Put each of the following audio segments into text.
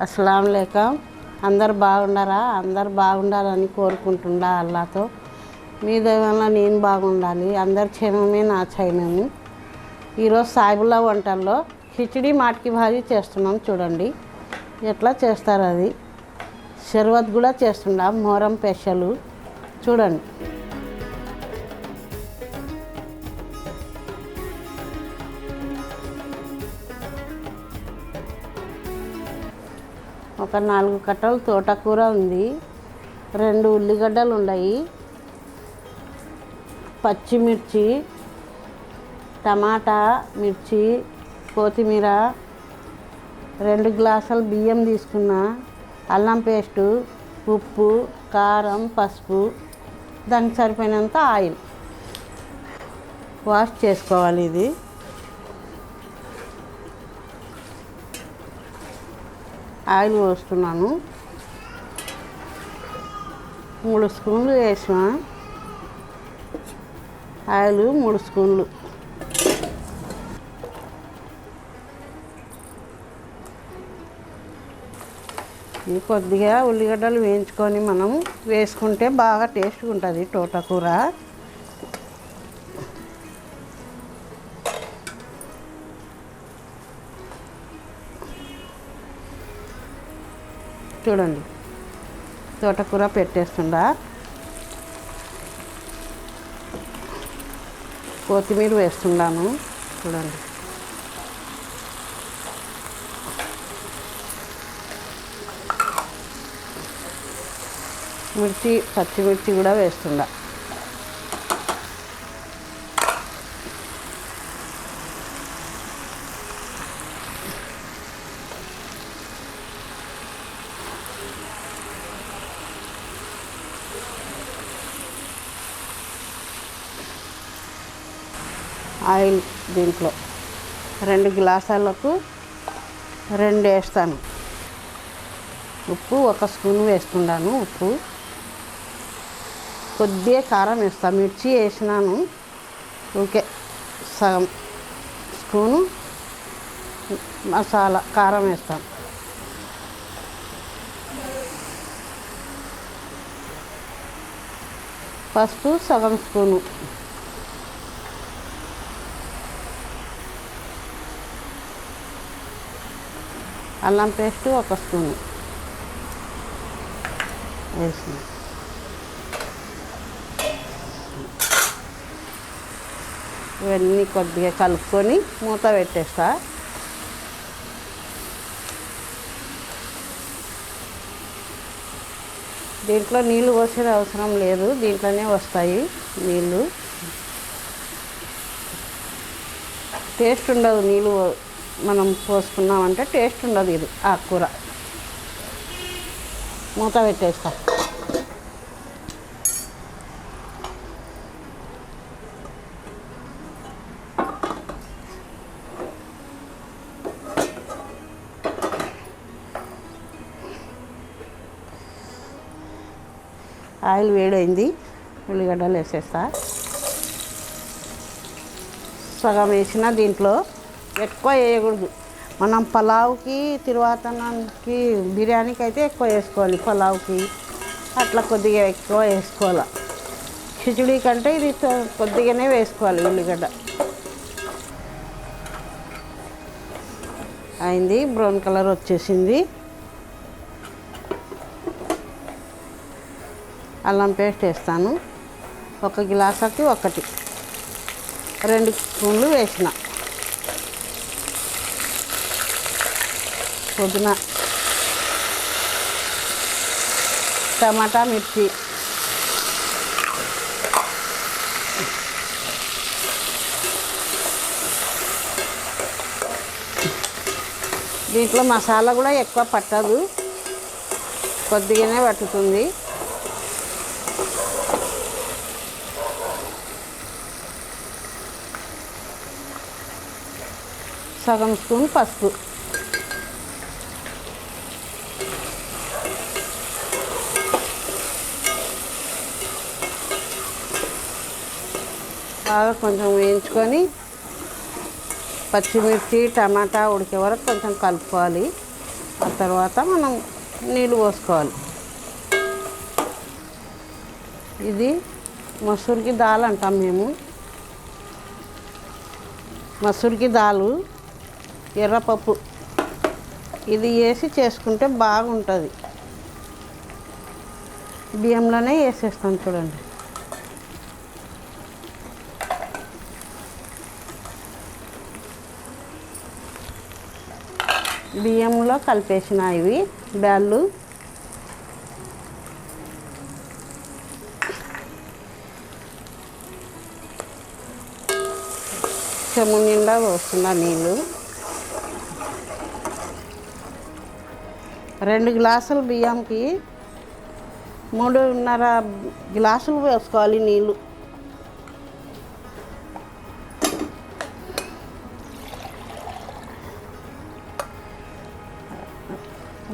అస్సలాము అలైకుం. అందరు బాగుండారా? అందరు బాగుండాలని కోరుకుంటుండా అల్లాతో. మీ దైవంలో నేను బాగుండాలి. అందరి క్షేమమే నా క్షేమము. ఈరోజు సాయిబుల్లా వంటల్లో కిచిడి మాటకి భాజీ చేస్తున్నాం. చూడండి ఎట్లా చేస్తారు. అది షర్బత్ కూడా చేస్తున్నాం, మొహరం స్పెషల్. చూడండి. ఒక 4 కట్టలు తోటకూర ఉంది, 2 ఉల్లిగడ్డలు ఉన్నాయి, పచ్చిమిర్చి, టమాటా, మిర్చి, కొత్తిమీర, 2 గ్లాసులు బియ్యం తీసుకున్నా, అల్లం పేస్టు, ఉప్పు, కారం, పసుపు, దానికి సరిపోయినంత ఆయిల్. వాష్ చేసుకోవాలి. ఇది ఆయిల్ పోస్తున్నాను. 3 స్పూన్లు వేసిన ఆయిల్, 3 స్పూన్లు. ఇది కొద్దిగా ఉల్లిగడ్డలు వేయించుకొని మనం వేసుకుంటే బాగా టేస్ట్గా ఉంటుంది తోటకూర. చూడండి, తోటకూర పెట్టేస్తుండా. కొత్తిమీర వేస్తున్నాను. చూడండి, మిర్చి, పచ్చిమిర్చి కూడా వేస్తుండా. ఆయిల్ దీంట్లో 2 గ్లాసులకు 2 వేస్తాను. ఉప్పు 1 స్పూన్ వేస్తున్నాను. ఉప్పు కొద్దిగా కారం వేస్తాను. మిర్చి వేసినాను, ఓకే. సగం స్పూను మసాలా కారం వేస్తాను. పసుపు సగం స్పూను. అల్లం పేస్ట్ 1 స్పూను వేసిన. ఇవన్నీ కొద్దిగా కలుపుకొని మూత పెట్టేస్తా. దీంట్లో నీళ్ళు పోసేది అవసరం లేదు, దీంట్లోనే వస్తాయి నీళ్ళు. టేస్ట్ ఉండదు, నీళ్ళు మనం పోసుకున్నామంటే టేస్ట్ ఉండదు. ఇది ఆకుకూర. మూత పెట్టేస్తా. ఆయిల్ వేడైంది, ఉల్లిగడ్డలు వేసేస్తా. సగం వేసిన. దీంట్లో ఎక్కువ వేయకూడదు. మనం పలావ్కి, తిరువాతనానికి, బిర్యానీకి అయితే ఎక్కువ వేసుకోవాలి. పలావ్కి అట్లా కొద్దిగా ఎక్కువ వేసుకోవాలి. ఖిచడీ కంటే ఇది కొద్దిగానే వేసుకోవాలి ఉల్లిగడ్డ. అయింది, బ్రౌన్ కలర్ వచ్చేసింది. అల్లం పేస్ట్ వేస్తాను. 1 గ్లాసుకి 1, 2 స్పూన్లు వేసిన. పుదీనా, టమాటా, మిర్చి, దీంట్లో మసాలా కూడా ఎక్కువ పట్టదు, కొద్దిగానే పట్టుతుంది. సగం స్పూన్ పసుపు. బాగా కొంచెం వేయించుకొని పచ్చిమిర్చి టమాటా ఉడికే వరకు కొంచెం కలుపుకోవాలి. ఆ తర్వాత మనం నీళ్ళు పోసుకోవాలి. ఇది మసూర్కి దాల్ అంటాం మేము. మసూర్కి దాలు ఎర్రపప్పు ఇది వేసి చేసుకుంటే బాగుంటుంది. బియ్యంలోనే వేసేస్తాం చూడండి. బియ్యంలో కలిపేసిన ఇవి బ్యాళ్ళు. చెమ్ము నిండా పోస్తున్నా నీళ్ళు. 2 గ్లాసులు బియ్యంకి 3.5 గ్లాసులు పోసుకోవాలి నీళ్ళు.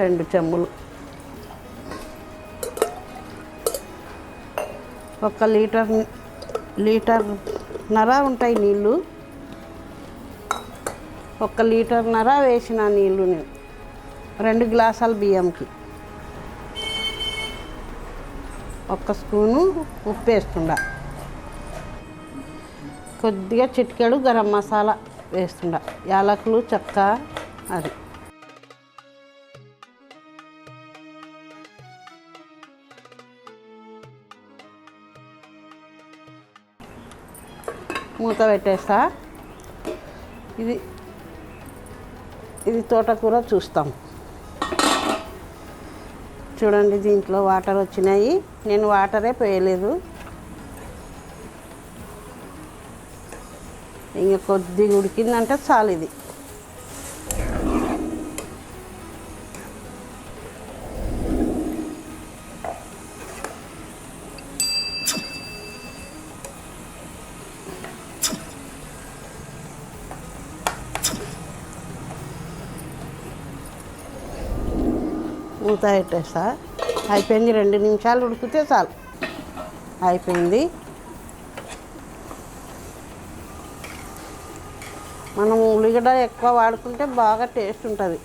2 చెంబులు. 1 లీటర్న్నర ఉంటాయి నీళ్ళు. 1 లీటర్న్నర వేసిన నీళ్ళు నేను 2 గ్లాసుల బియ్యంకి. 1 స్పూను ఉప్పు వేస్తుండా. కొద్దిగా చిటికెడు గరం మసాలా వేస్తుండా. యాలకులు, చెక్క అది. మూత పెట్టేస్తా. ఇది తోటకూర చూస్తాం చూడండి. దీంట్లో వాటర్ వచ్చినాయి. నేను వాటరే పోయలేదు. ఇంకా కొద్దిగా ఉడికిందంటే చాలు. ఇది మూత పెట్టేస్తా. అయిపోయింది. 2 నిమిషాలు ఉడికితే చాలు. అయిపోయింది. మనం ఉల్లిగడ్డ ఎక్కువ వాడుకుంటే బాగా టేస్ట్ ఉంటుంది.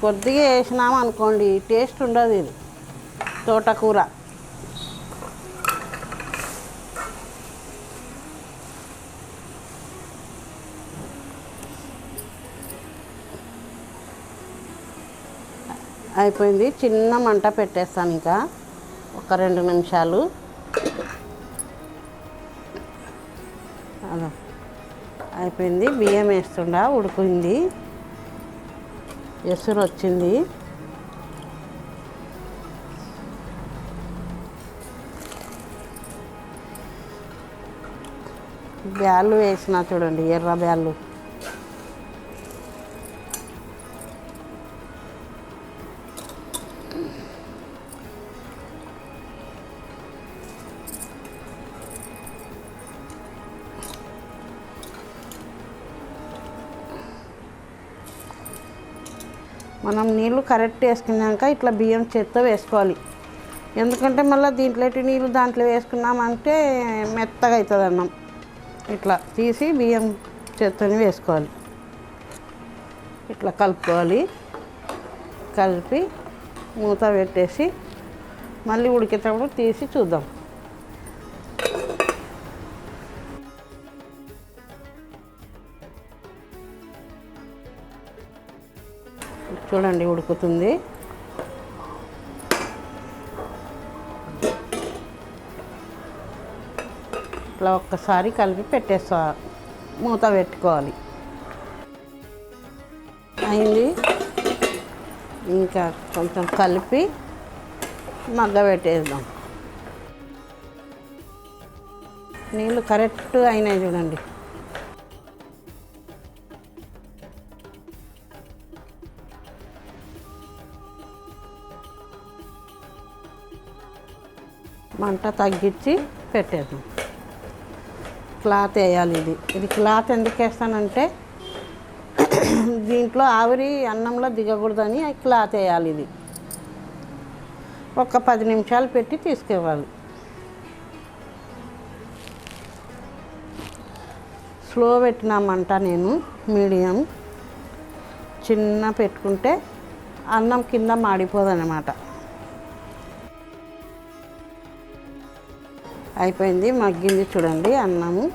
కొద్దిగా వేసినాము అనుకోండి టేస్ట్ ఉండదు. ఇది తోటకూర. అయిపోయింది. చిన్న మంట పెట్టేస్తాను. ఇంకా ఒక 2 నిమిషాలు. అలా అయిపోయింది. బియ్యం వేస్తుండా. ఉడికింది. ఎసురు వచ్చింది. బ్యాళ్ళు వేసిన చూడండి. ఎర్ర బ్యాళ్ళు. మనం నీళ్ళు కరెక్ట్ వేసుకున్నాక ఇట్లా బియ్యం చేత్తో వేసుకోవాలి. ఎందుకంటే మళ్ళీ దీంట్లో నీళ్ళు దాంట్లో వేసుకున్నామంటే మెత్తగా అవుతుంది అన్నం. ఇట్లా తీసి బియ్యం చేత్తోని వేసుకోవాలి. ఇట్లా కలుపుకోవాలి. కలిపి మూత పెట్టేసి మళ్ళీ ఉడికేటప్పుడు తీసి చూద్దాం. చూడండి ఉడుకుతుంది. ఇట్లా ఒక్కసారి కలిపి పెట్టేస్తా. మూత పెట్టుకోవాలి. అయింది. ఇంకా కొంచెం కలిపి మగ్గ పెట్టేద్దాం. నీళ్ళు కరెక్ట్ అయినాయి చూడండి. మంట తగ్గించి పెట్టేద్దాం. క్లాత్ వేయాలి. ఇది క్లాత్ ఎందుకు వేస్తానంటే దీంట్లో ఆవిరి అన్నంలో దిగకూడదని క్లాత్ వేయాలి. ఇది ఒక 10 నిమిషాలు పెట్టి తీసుకెళ్ళాలి. స్లో పెట్టినామంట నేను. మీడియం చిన్న పెట్టుకుంటే అన్నం కింద మాడిపోదన్నమాట. అయిపోయింది, మగ్గింది చూడండి అన్నము.